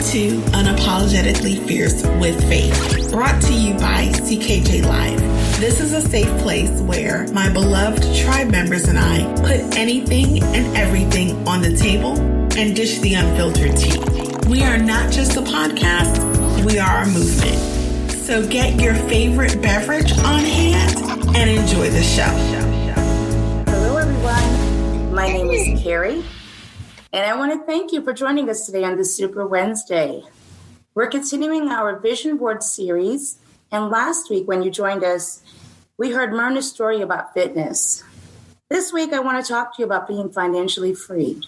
to Unapologetically Fierce with Faith, brought to you by CKJ Live. This is a safe place where my beloved tribe members and I put anything and everything on the table and dish the unfiltered tea. We are not just a podcast, we are a movement. So get your favorite beverage on hand and enjoy the show. Hello, everyone. My name is Kerri, and I want to thank you for joining us today on this Super Wednesday. We're continuing our Vision Board series, and last week when you joined us, we heard Myrna's story about fitness. This week, I want to talk to you about being financially free.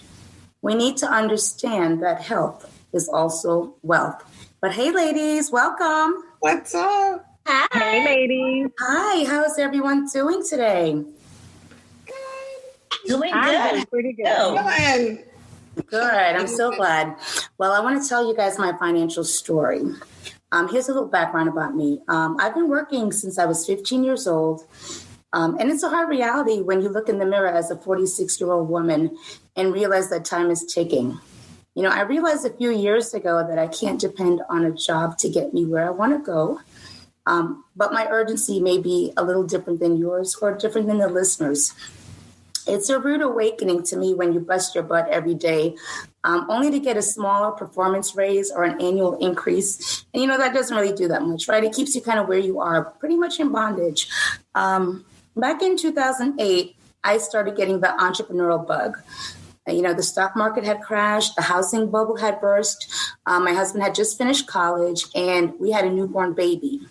We need to understand that health is also wealth. But hey, ladies, welcome. What's up? Hi. Hey, ladies. Hi, how's everyone doing today? Doing I'm good. pretty good. Good. I'm so glad. Well, I want to tell you guys my financial story. Here's a little background about me. I've been working since I was 15 years old. And it's a hard reality when you look in the mirror as a 46-year-old woman and realize that time is ticking. You know, I realized a few years ago that I can't depend on a job to get me where I want to go. But my urgency may be a little different than yours or different than the listeners. It's a rude awakening to me when you bust your butt every day, only to get a smaller performance raise or an annual increase. And, you know, that doesn't really do that much, right? It keeps you kind of where you are, pretty much in bondage. Back in 2008, I started getting the entrepreneurial bug. You know, the stock market had crashed, the housing bubble had burst. My husband had just finished college, and we had a newborn baby,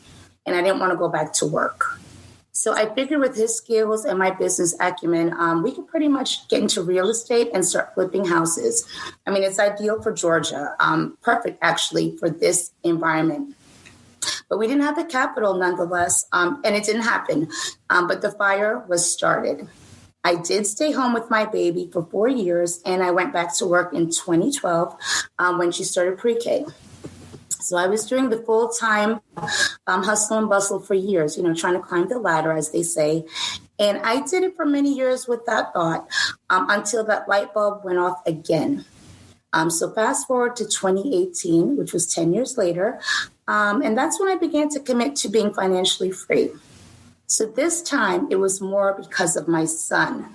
and I didn't want to go back to work. So I figured with his skills and my business acumen, we could pretty much get into real estate and start flipping houses. I mean, it's ideal for Georgia, perfect actually for this environment. But we didn't have the capital nonetheless, and it didn't happen. But the fire was started. I did stay home with my baby for 4 years, and I went back to work in 2012 when she started pre-K. So I was doing the full-time hustle and bustle for years, you know, trying to climb the ladder, as they say. And I did it for many years with that thought until that light bulb went off again. So fast forward to 2018, which was 10 years later. And that's when I began to commit to being financially free. So this time it was more because of my son.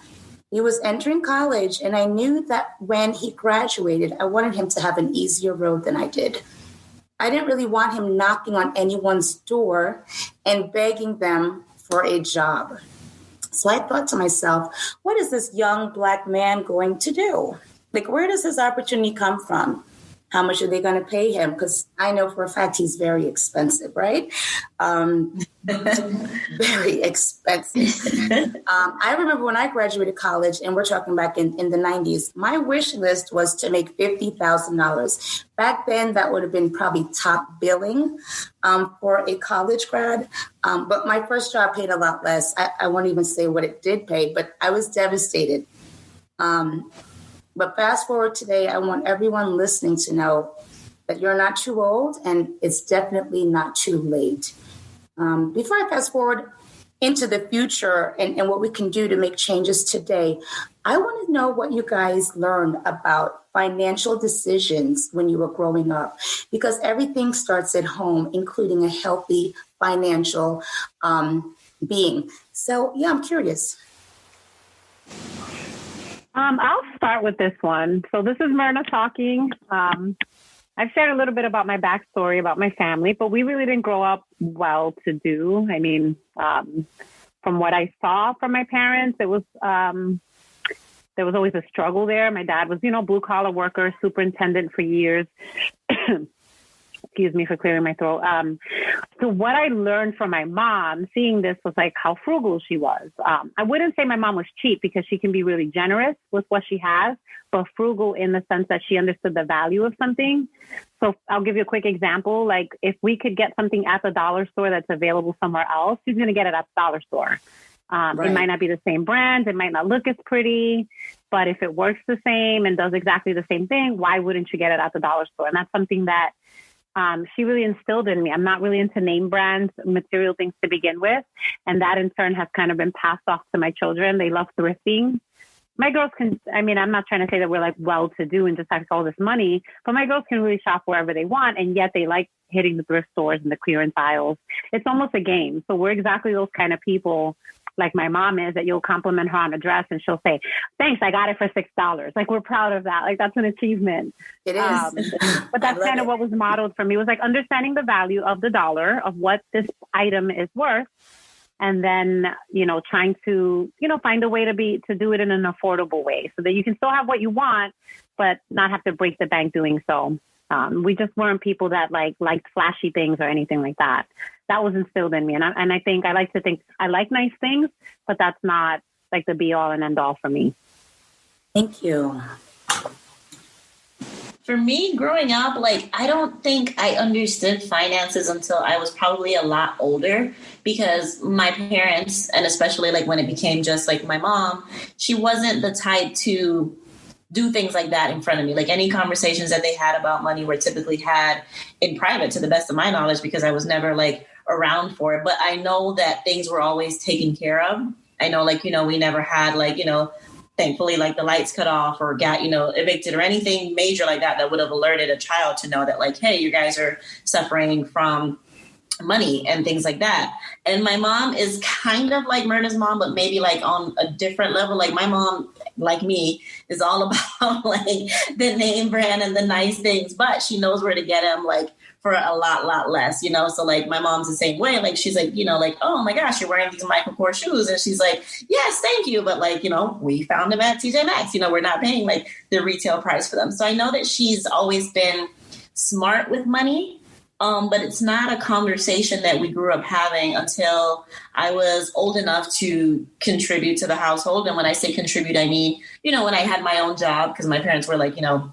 He was entering college, and I knew that when he graduated, I wanted him to have an easier road than I did. I didn't really want him knocking on anyone's door and begging them for a job. So I thought to myself, what is this young Black man going to do? Like, where does his opportunity come from? How much are they going to pay him? Because I know for a fact he's very expensive, right? Very expensive. I remember when I graduated college, and we're talking back in the 90s, my wish list was to make $50,000. Back then, that would have been probably top billing for a college grad. But my first job paid a lot less. I won't even say what it did pay, but I was devastated. But fast forward today, I want everyone listening to know that you're not too old, and it's definitely not too late. Before I fast forward into the future and what we can do to make changes today, I want to know what you guys learned about financial decisions when you were growing up, because everything starts at home, including a healthy financial being. So, yeah, I'm curious. I'll start with this one. So this is Myrna talking. I've shared a little bit about my backstory, about my family, but we really didn't grow up well-to-do. I mean, from what I saw from my parents, it was there was always a struggle there. My dad was, blue-collar worker, superintendent for years. Excuse me for clearing my throat. So what I learned from my mom, seeing this, was like how frugal she was. I wouldn't say my mom was cheap, because she can be really generous with what she has, but frugal in the sense that she understood the value of something. So I'll give you a quick example. Like, if we could get something at the dollar store that's available somewhere else, she's going to get it at the dollar store. Right. It might not be the same brand. It might not look as pretty, but if it works the same and does exactly the same thing, why wouldn't you get it at the dollar store? And that's something that she really instilled in me. I'm not really into name brands, material things to begin with. And that in turn has kind of been passed off to my children. They love thrifting. my girls can, I mean, I'm not trying to say that we're like well-to-do and just have all this money, but my girls can really shop wherever they want. And yet they like hitting the thrift stores and the clearance aisles. It's almost a game. So we're exactly those kind of people, like my mom is, that you'll compliment her on a dress and she'll say, thanks, I got it for $6. Like, we're proud of that. Like, that's an achievement. It is. But that's kind of what was modeled for me. It was like understanding the value of the dollar, of what this item is worth. And then, you know, trying to, you know, find a way to do it in an affordable way so that you can still have what you want, but not have to break the bank doing so. We just weren't people that liked flashy things or anything like that. That was instilled in me. And I think I like to think I like nice things, but that's not like the be all and end all for me. Thank you. For me, growing up, like, I don't think I understood finances until I was probably a lot older, because my parents, and especially like when it became just like my mom, she wasn't the type to do things like that in front of me. Like, any conversations that they had about money were typically had in private, to the best of my knowledge, because I was never like around for it. But I know that things were always taken care of. I know, like, you know, we never had like, you know, thankfully, like the lights cut off or got, you know, evicted or anything major like that would have alerted a child to know that, like, hey, you guys are suffering from money and things like that. And my mom is kind of like Myrna's mom, but maybe like on a different level. Like, my mom, like me, is all about like the name brand and the nice things, but she knows where to get them, like, for a lot less, you know? So like, my mom's the same way. Like, she's like, you know, like, oh my gosh, you're wearing these Michael Kors shoes. And she's like, yes, thank you. But like, you know, we found them at TJ Maxx, you know, we're not paying like the retail price for them. So I know that she's always been smart with money. But it's not a conversation that we grew up having until I was old enough to contribute to the household. And when I say contribute, I mean, you know, when I had my own job, because my parents were like, you know,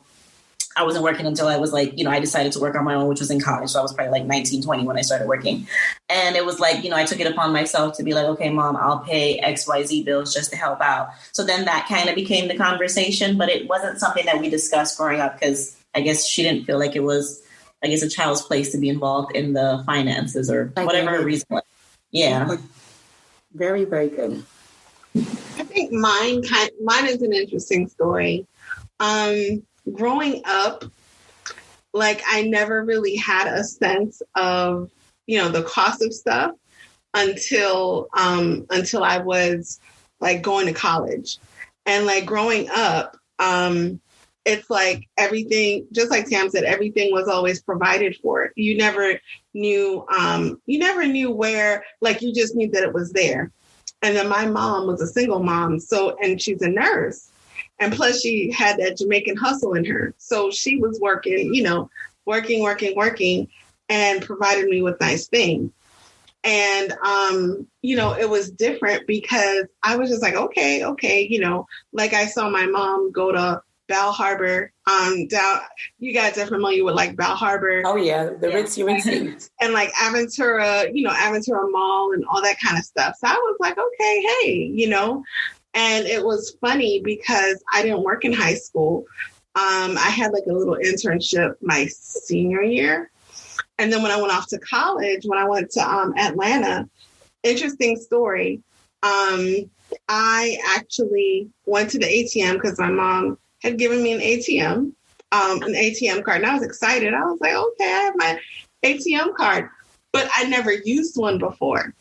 I wasn't working until I was like, you know, I decided to work on my own, which was in college. So I was probably like 19, 20 when I started working. And it was like, you know, I took it upon myself to be like, okay, Mom, I'll pay XYZ bills just to help out. So then that kind of became the conversation, but it wasn't something that we discussed growing up, because I guess she didn't feel like it was, I guess, a child's place to be involved in the finances or whatever reason. Yeah. Very, very good. I think mine is an interesting story. Growing up, like, I never really had a sense of, you know, the cost of stuff until I was like going to college. And like, growing up, it's like everything, just like Tam said, everything was always provided for. You never knew where, like, you just knew that it was there. And then my mom was a single mom. So, and she's a nurse. And plus she had that Jamaican hustle in her. So she was working, you know, working and provided me with nice things. And, you know, it was different because I was just like, okay, you know, like, I saw my mom go to Bal Harbor, down, you guys are familiar with like Bal Harbor. Oh yeah, the ritzy. And like Aventura, you know, Aventura Mall and all that kind of stuff. So I was like, okay, hey, you know, and it was funny because I didn't work in high school. I had like a little internship my senior year. And then when I went off to college, when I went to Atlanta, interesting story. I actually went to the ATM because my mom had given me an ATM card. And I was excited. I was like, okay, I have my ATM card, but I never used one before.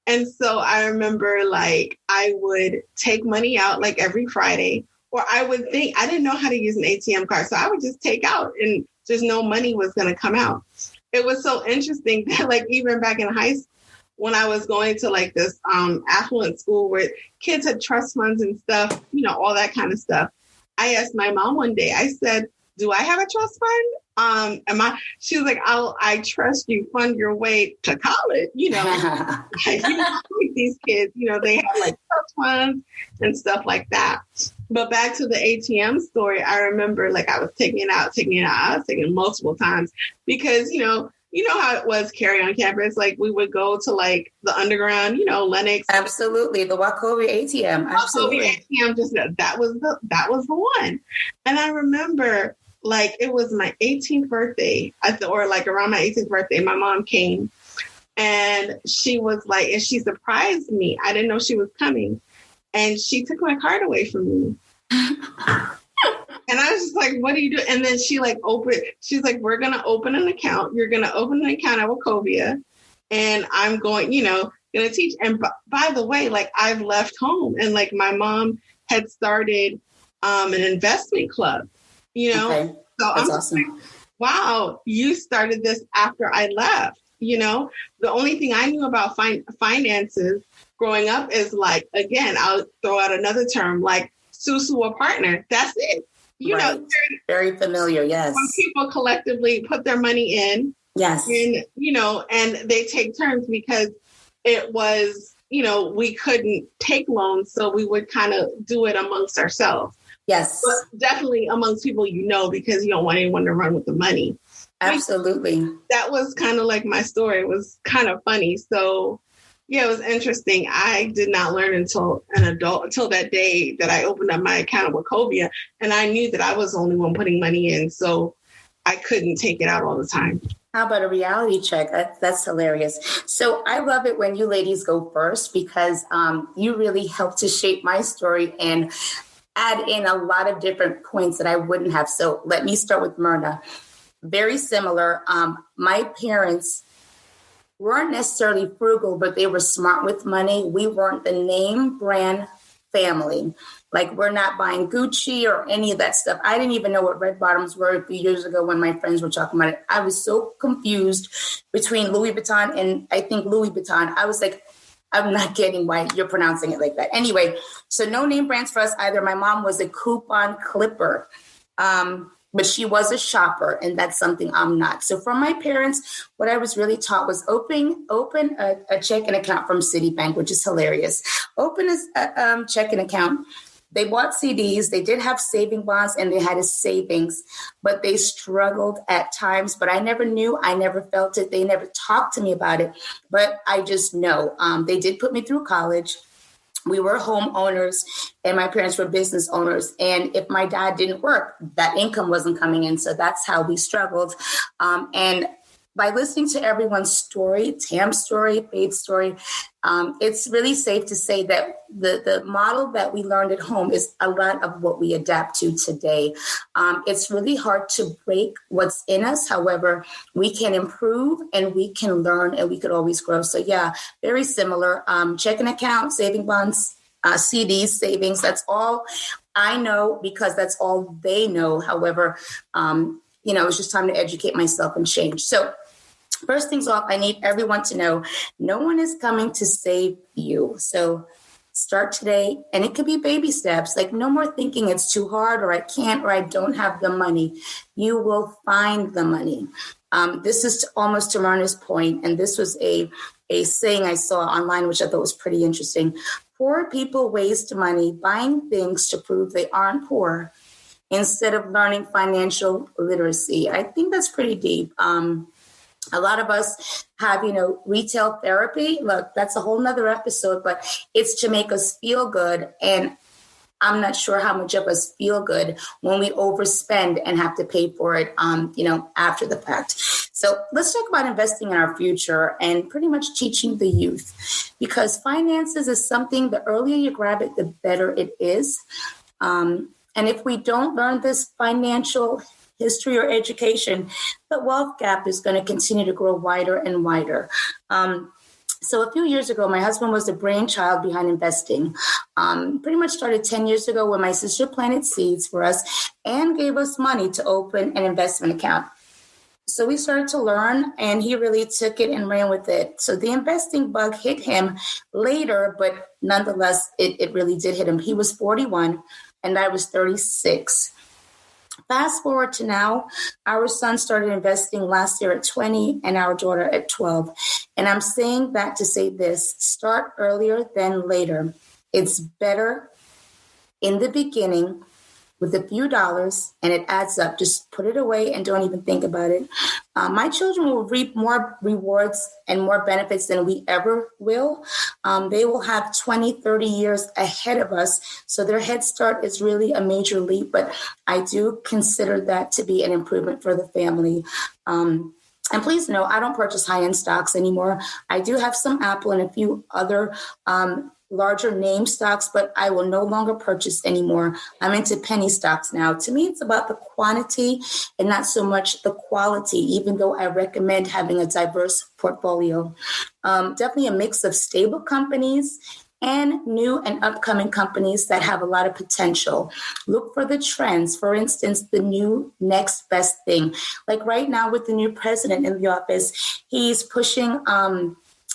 And so I remember, like, I would take money out like every Friday, or I would think, I didn't know how to use an ATM card. So I would just take out and just no money was going to come out. It was so interesting that, like, even back in high school, when I was going to like this affluent school where kids had trust funds and stuff, you know, all that kind of stuff. I asked my mom one day, I said, do I have a trust fund? She was like, I trust you fund your way to college. You know, like, you know, these kids, you know, they have like trust funds and stuff like that. But back to the ATM story, I remember like I was taking it out. I was taking it multiple times because, you know how it was, Kerri, on campus. Like, we would go to like the underground, you know, Lenox. Absolutely, the Wachovia ATM. Absolutely, ATM. Just that was the one. And I remember, like, it was my 18th birthday, or like around my 18th birthday, my mom came, and she was like, and she surprised me. I didn't know she was coming, and she took my card away from me. And I was just like, what do you do? And then she's like, we're going to open an account. You're going to open an account at Wachovia. And I'm going, going to teach. And by the way, like I've left home and like my mom had started an investment club, Okay. So That's I'm awesome. like, wow, you started this after I left. The only thing I knew about finances growing up is like, again, I'll throw out another term like Susu, a partner. That's it. Right. Very familiar. Yes. When people collectively put their money in. Yes. And, and they take turns because it was, we couldn't take loans. So we would kind of do it amongst ourselves. Yes. But definitely amongst people, because you don't want anyone to run with the money. Absolutely. That was kind of like my story. It was kind of funny. So, yeah, it was interesting. I did not learn until an adult, until that day that I opened up my account at Wachovia. And I knew that I was the only one putting money in. So I couldn't take it out all the time. How about a reality check? That's hilarious. So I love it when you ladies go first because you really helped to shape my story and add in a lot of different points that I wouldn't have. So let me start with Myrna. Very similar. My parents weren't necessarily frugal, but they were smart with money. We weren't the name brand family. Like we're not buying Gucci or any of that stuff. I didn't even know what red bottoms were a few years ago when my friends were talking about it. I was so confused between Louis Vuitton and I think Louis Vuitton. I was like, I'm not getting why you're pronouncing it like that. Anyway, so no name brands for us either. My mom was a coupon clipper. But she was a shopper, and that's something I'm not. So from my parents, what I was really taught was open a checking account from Citibank, which is hilarious. Open a checking account. They bought CDs. They did have saving bonds, and they had a savings, but they struggled at times. But I never knew. I never felt it. They never talked to me about it. But I just know they did put me through college. We were homeowners and my parents were business owners. And if my dad didn't work, that income wasn't coming in. So that's how we struggled. And by listening to everyone's story, Tam's story, Faith's story, it's really safe to say that the model that we learned at home is a lot of what we adapt to today. It's really hard to break what's in us. However, we can improve and we can learn and we could always grow. So yeah, very similar. Checking account, saving bonds, CDs, savings. That's all I know because that's all they know. However, it's just time to educate myself and change. So first things off, I need everyone to know no one is coming to save you. So start today, and it could be baby steps. Like no more thinking it's too hard or I can't or I don't have the money. You will find the money. This is almost to Myrna's point, and this was a saying I saw online, which I thought was pretty interesting. Poor people waste money buying things to prove they aren't poor instead of learning financial literacy. I think that's pretty deep. A lot of us have, retail therapy. Look, that's a whole nother episode, but it's to make us feel good. And I'm not sure how much of us feel good when we overspend and have to pay for it, after the fact. So let's talk about investing in our future and pretty much teaching the youth, because finances is something, the earlier you grab it, the better it is. And if we don't learn this financial history or education, the wealth gap is going to continue to grow wider and wider. So a few years ago, my husband was the brainchild behind investing. Pretty much started 10 years ago when my sister planted seeds for us and gave us money to open an investment account. So we started to learn, and he really took it and ran with it. So the investing bug hit him later, but nonetheless, it really did hit him. He was 41 and I was 36. Fast forward to now, our son started investing last year at 20 and our daughter at 12. And I'm saying that to say this: start earlier than later. It's better in the beginning with a few dollars, and it adds up. Just put it away and don't even think about it. My children will reap more rewards and more benefits than we ever will. They will have 20, 30 years ahead of us. So their head start is really a major leap, but I do consider that to be an improvement for the family. And please know, I don't purchase high-end stocks anymore. I do have some Apple and a few other larger name stocks, but I will no longer purchase anymore. I'm into penny stocks now. To me, it's about the quantity and not so much the quality, even though I recommend having a diverse portfolio. Definitely a mix of stable companies and new and upcoming companies that have a lot of potential. Look for the trends. For instance, the new next best thing. Like right now with the new president in the office, he's pushing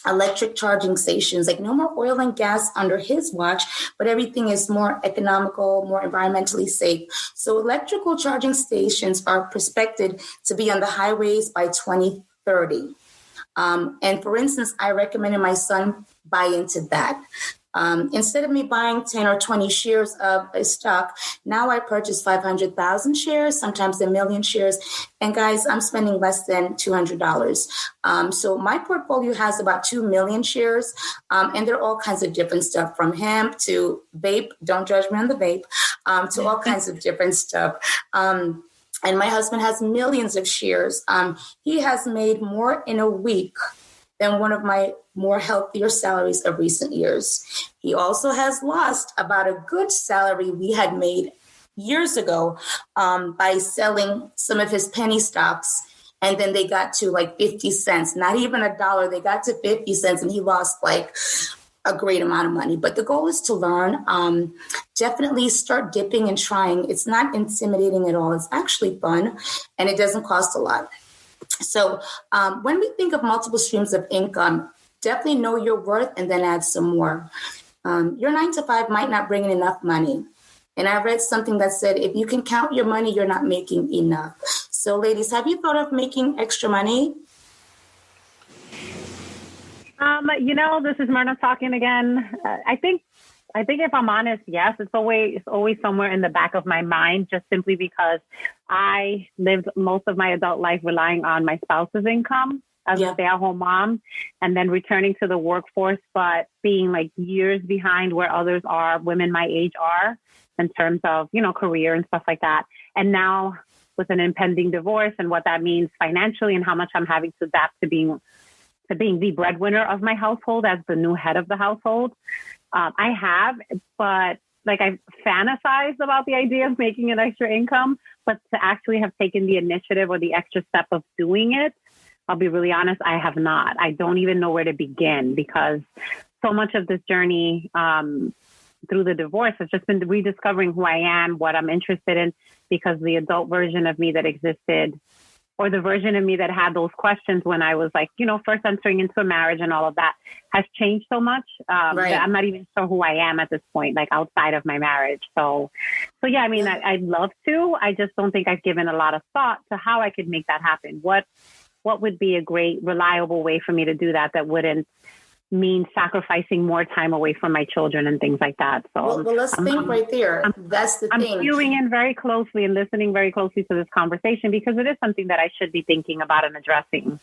electric charging stations, like no more oil and gas under his watch, but everything is more economical, more environmentally safe. So electrical charging stations are expected to be on the highways by 2030. And for instance, I recommended my son buy into that. Instead of me buying 10 or 20 shares of a stock, now I purchase 500,000 shares, sometimes a million shares. And guys, I'm spending less than $200. So my portfolio has about 2 million shares. And there are all kinds of different stuff from hemp to vape. Don't judge me on the vape, to all kinds of different stuff. And my husband has millions of shares. He has made more in a week than one of my more healthier salaries of recent years. He also has lost about a good salary we had made years ago by selling some of his penny stocks. And then they got to like 50 cents, not even $1. They got to 50 cents and he lost like a great amount of money. But the goal is to learn. Definitely start dipping and trying. It's not intimidating at all. It's actually fun and it doesn't cost a lot. So when we think of multiple streams of income, definitely know your worth and then add some more. Your 9 to 5 might not bring in enough money. And I read something that said, if you can count your money, you're not making enough. So ladies, have you thought of making extra money? This is Myrna talking again. I think if I'm honest, yes, it's always somewhere in the back of my mind, just simply because I lived most of my adult life relying on my spouse's income as a stay-at-home mom and then returning to the workforce, but being like years behind where others are, women my age are in terms of, career and stuff like that. And now with an impending divorce and what that means financially and how much I'm having to adapt to being the breadwinner of my household as the new head of the household. I have, but I fantasized about the idea of making an extra income, but to actually have taken the initiative or the extra step of doing it, I'll be really honest, I have not. I don't even know where to begin because so much of this journey through the divorce has just been rediscovering who I am, what I'm interested in, because the adult version of me that existed or the version of me that had those questions when I was first entering into a marriage and all of that has changed so much that I'm not even sure who I am at this point, outside of my marriage. So yeah, I'd love to. I just don't think I've given a lot of thought to how I could make that happen. What would be a great, reliable way for me to do that wouldn't mean sacrificing more time away from my children and things like that. So well let's think right there. That's the thing. I'm viewing in very closely and listening very closely to this conversation because it is something that I should be thinking about and addressing,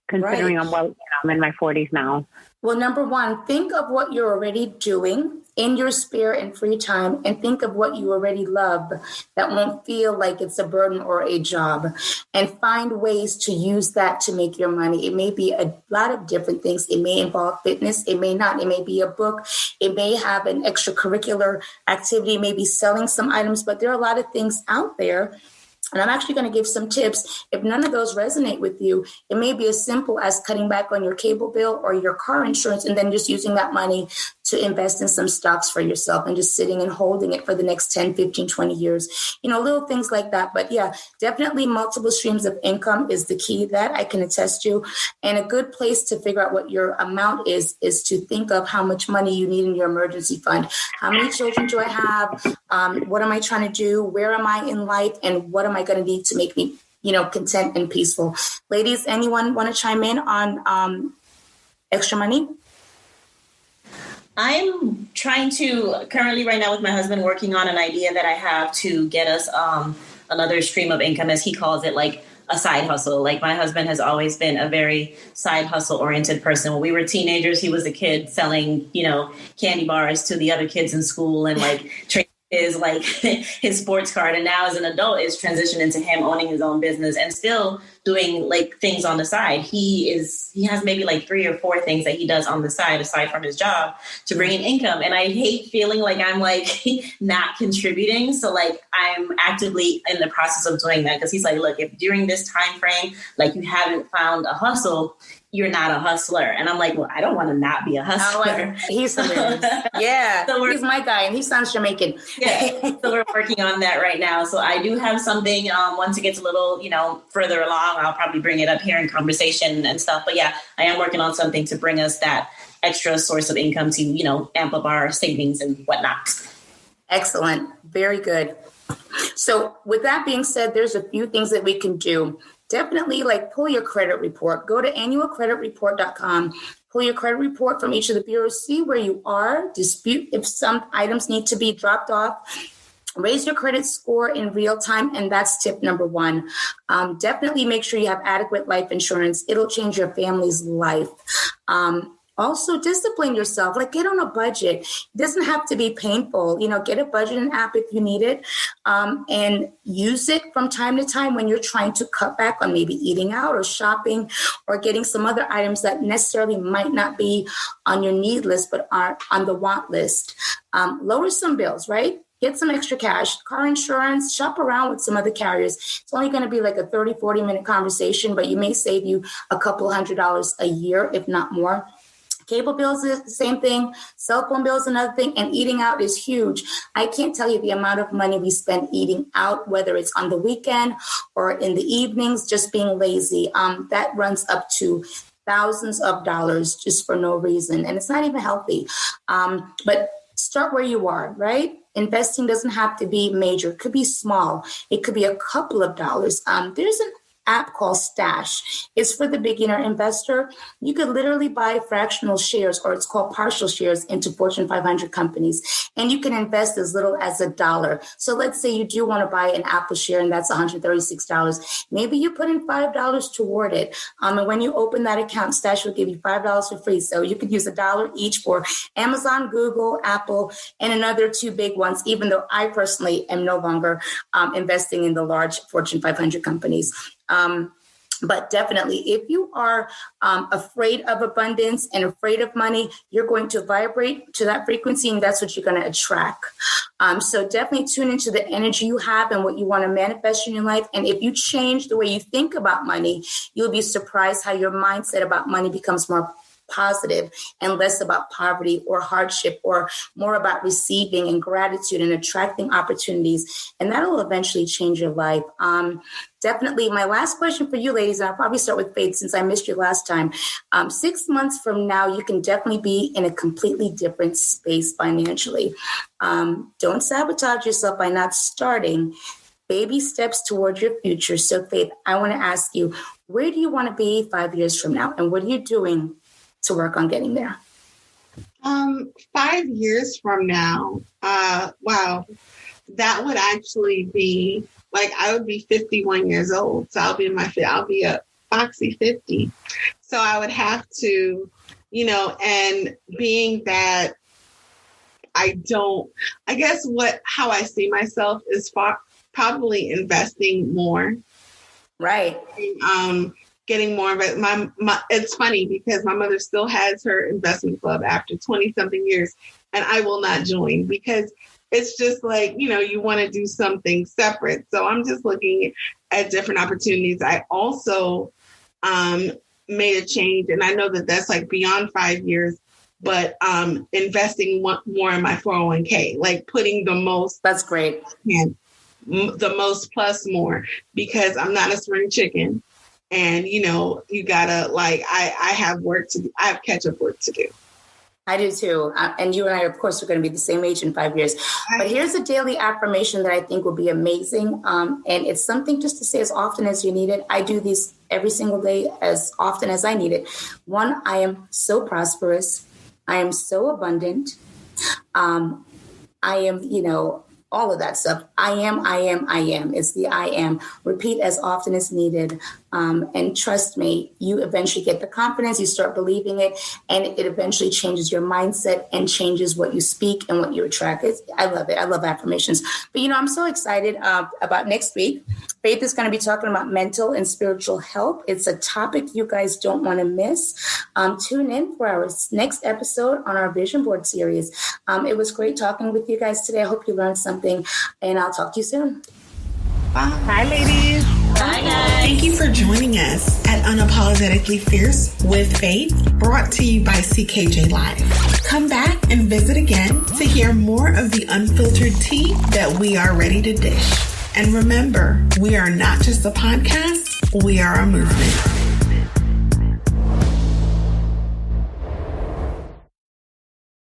considering I'm in my 40s now. Well, number one, think of what you're already doing in your spare and free time and think of what you already love that won't feel like it's a burden or a job and find ways to use that to make your money. It may be a lot of different things. It may involve fitness. It may not. It may be a book. It may have an extracurricular activity. It may be selling some items, but there are a lot of things out there. And I'm actually going to give some tips. If none of those resonate with you, it may be as simple as cutting back on your cable bill or your car insurance and then just using that money to invest in some stocks for yourself and just sitting and holding it for the next 10, 15, 20 years. Little things like that. But yeah, definitely multiple streams of income is the key that I can attest to. And a good place to figure out what your amount is to think of how much money you need in your emergency fund. How many children do I have? What am I trying to do? Where am I in life? And what am I going to need to make me, content and peaceful? Ladies, anyone want to chime in on extra money? I'm trying to currently right now with my husband working on an idea that I have to get us another stream of income, as he calls it, like a side hustle. Like my husband has always been a very side hustle oriented person. When we were teenagers, he was a kid selling, candy bars to the other kids in school and trading is like his sports card. And now as an adult, it's transitioned into him owning his own business and still doing like things on the side. He has maybe like 3 or 4 things that he does on the side, aside from his job, to bring in income. And I hate feeling like I'm like not contributing. So like I'm actively in the process of doing that, because he's like, look, if during this time frame, like you haven't found a hustle, you're not a hustler. And I'm like, well, I don't want to not be a hustler. He's hilarious. Yeah. So he's my guy and he sounds Jamaican. Yeah. So we're working on that right now. So I do have something, once it gets a little, further along, I'll probably bring it up here in conversation and stuff. But yeah, I am working on something to bring us that extra source of income to, amp up our savings and whatnot. Excellent. Very good. So with that being said, there's a few things that we can do. Definitely like pull your credit report. Go to annualcreditreport.com. Pull your credit report from each of the bureaus. See where you are. Dispute if some items need to be dropped off. Raise your credit score in real time. And that's tip number 1. Definitely make sure you have adequate life insurance. It'll change your family's life. Also, discipline yourself. Like, get on a budget. It doesn't have to be painful. Get a budgeting app if you need it, and use it from time to time when you're trying to cut back on maybe eating out or shopping or getting some other items that necessarily might not be on your need list but are on the want list. Lower some bills, right? Get some extra cash, car insurance, shop around with some other carriers. It's only going to be like a 30, 40-minute conversation, but you may save you a couple $100s a year, if not more. Cable bills is the same thing. Cell phone bills, another thing. And eating out is huge. I can't tell you the amount of money we spend eating out, whether it's on the weekend or in the evenings, just being lazy. That runs up to thousands of dollars just for no reason. And it's not even healthy. But start where you are, right? Investing doesn't have to be major. It could be small. It could be a couple of dollars. There's an app called Stash. It's for the beginner investor. You could literally buy fractional shares, or it's called partial shares, into Fortune 500 companies. And you can invest as little as $1. So let's say you do want to buy an Apple share, and that's $136. Maybe you put in $5 toward it. And when you open that account, Stash will give you $5 for free. So you could use $1 each for Amazon, Google, Apple, and another 2 big ones, even though I personally am no longer investing in the large Fortune 500 companies. But definitely, if you are afraid of abundance and afraid of money, you're going to vibrate to that frequency, and that's what you're going to attract. So definitely tune into the energy you have and what you want to manifest in your life. And if you change the way you think about money, you'll be surprised how your mindset about money becomes more positive and less about poverty or hardship, or more about receiving and gratitude and attracting opportunities. And that'll eventually change your life. Definitely. My last question for you ladies, and I'll probably start with Faith since I missed you last time. 6 months from now, you can definitely be in a completely different space financially. Don't sabotage yourself by not starting. Baby steps towards your future. So Faith, I want to ask you, where do you want to be 5 years from now? And what are you doing to work on getting there? 5 years from now, wow, that would actually be like, I would be 51 years old. So I'll be a foxy 50. So I would have to, and being that how I see myself is probably investing more. Right. Getting more of it. It's funny because my mother still has her investment club after 20 something years, and I will not join because it's just like, you want to do something separate. So I'm just looking at different opportunities. I also made a change, and I know that that's like beyond 5 years, but investing more in my 401k, like putting the most. That's great. The most plus more, because I'm not a spring chicken. And, you gotta I have work to do. I have catch-up work to do. I do too. And you and I, of course, are going to be the same age in 5 years. But here's a daily affirmation that I think will be amazing. And it's something just to say as often as you need it. I do these every single day as often as I need it. 1, I am so prosperous. I am so abundant. I am, all of that stuff. I am. It's the I am. Repeat as often as needed. And trust me, you eventually get the confidence, you start believing it, and it eventually changes your mindset and changes what you speak and what you attract. I love it. I love affirmations. But, I'm so excited about next week. Faith is going to be talking about mental and spiritual health. It's a topic you guys don't want to miss. Tune in for our next episode on our Vision Board series. It was great talking with you guys today. I hope you learned something, and I'll talk to you soon. Bye. Hi, ladies. Bye, guys. Thank you for joining us at Unapologetically Fierce with Faith, brought to you by CKJ Live. Come back and visit again to hear more of the unfiltered tea that we are ready to dish. And remember, we are not just a podcast, we are a movement.